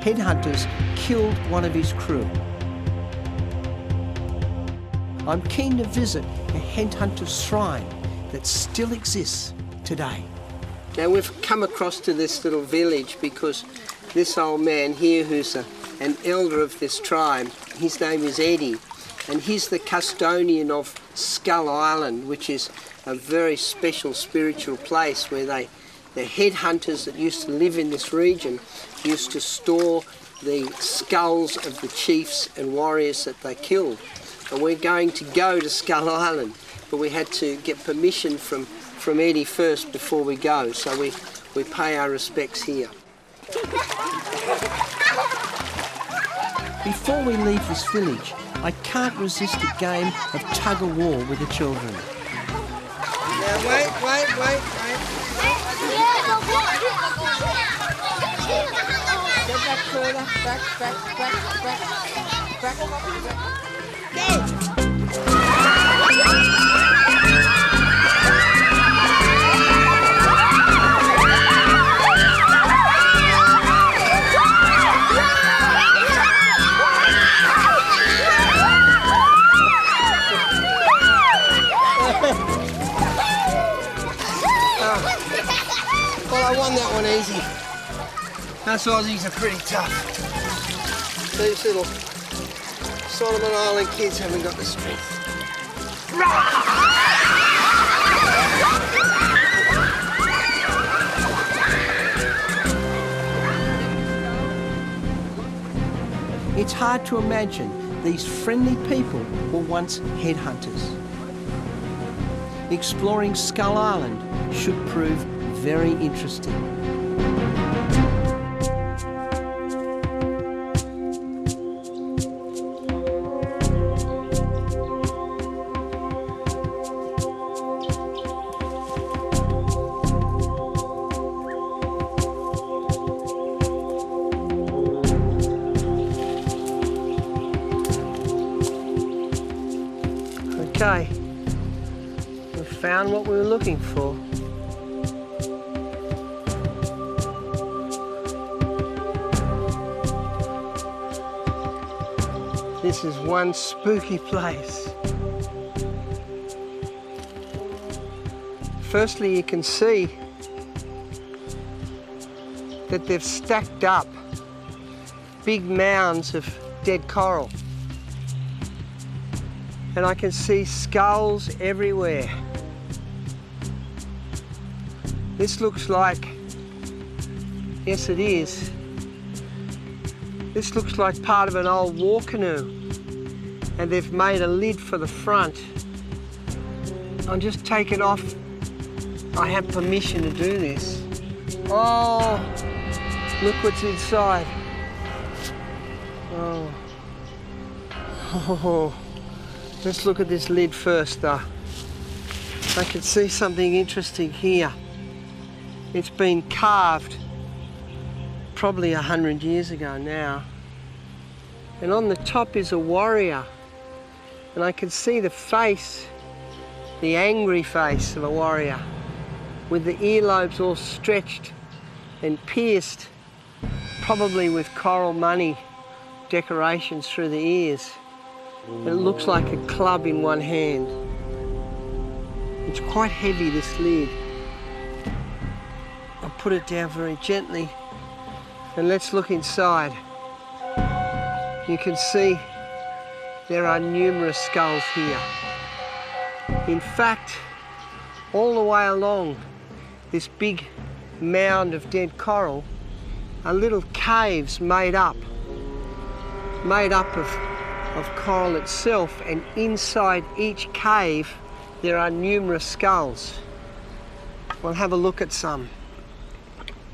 headhunters killed one of his crew. I'm keen to visit a headhunter's shrine that still exists today. Now we've come across to this little village because this old man here, who's an elder of this tribe, his name is Eddie, and he's the custodian of Skull Island, which is a very special spiritual place where the headhunters that used to live in this region used to store the skulls of the chiefs and warriors that they killed. And we're going to go to Skull Island, but we had to get permission from Eddie first before we go, so we pay our respects here. Before we leave this village, I can't resist a game of tug-of-war with the children. Now wait. Go back further, back. Go! Well, I won that one easy. Us Aussies are pretty tough. These little Solomon Island kids haven't got the strength. It's hard to imagine these friendly people were once headhunters. Exploring Skull Island should prove very interesting. Okay, we found what we were looking for. This is one spooky place. Firstly, you can see that they've stacked up big mounds of dead coral. And I can see skulls everywhere. This looks like, yes it is, this looks like part of an old war canoe, and they've made a lid for the front. I'll just take it off. I have permission to do this. Oh, look what's inside. Oh. Let's look at this lid first though. I can see something interesting here. It's been carved probably 100 years ago now. And on the top is a warrior. And I can see the face, the angry face of a warrior, with the earlobes all stretched and pierced, probably with coral money decorations through the ears. It looks like a club in one hand. It's quite heavy, this lid. I'll put it down very gently and let's look inside. You can see there are numerous skulls here. In fact, all the way along this big mound of dead coral are little caves made up of coral itself, and inside each cave there are numerous skulls. We'll have a look at some.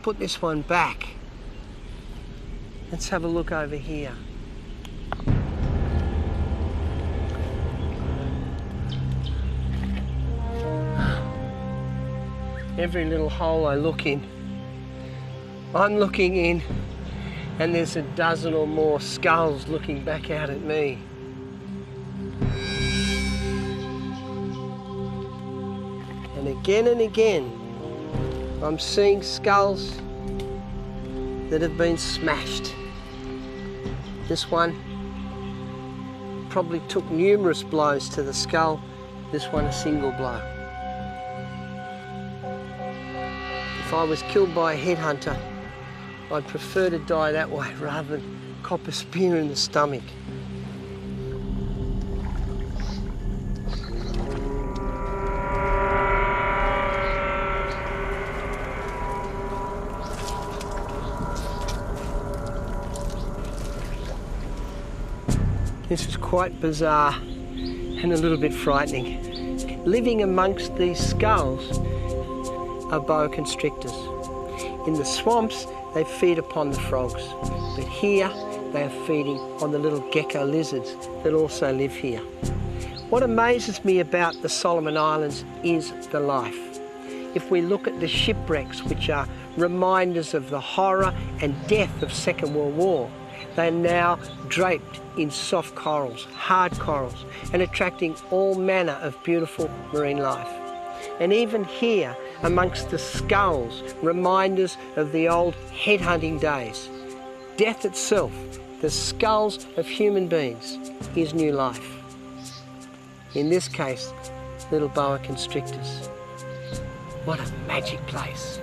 Put this one back. Let's have a look over here. Every little hole I look in, I'm looking in, and there's a dozen or more skulls looking back out at me. And again, I'm seeing skulls that have been smashed. This one probably took numerous blows to the skull. This one a single blow. If I was killed by a headhunter, I'd prefer to die that way rather than cop a spear in the stomach. This is quite bizarre and a little bit frightening. Living amongst these skulls are boa constrictors. In the swamps, they feed upon the frogs, but here they are feeding on the little gecko lizards that also live here. What amazes me about the Solomon Islands is the life. If we look at the shipwrecks, which are reminders of the horror and death of Second World War, they are now draped in soft corals, hard corals, and attracting all manner of beautiful marine life. And even here, amongst the skulls, reminders of the old headhunting days. Death itself, the skulls of human beings, is new life. In this case, little boa constrictors. What a magic place.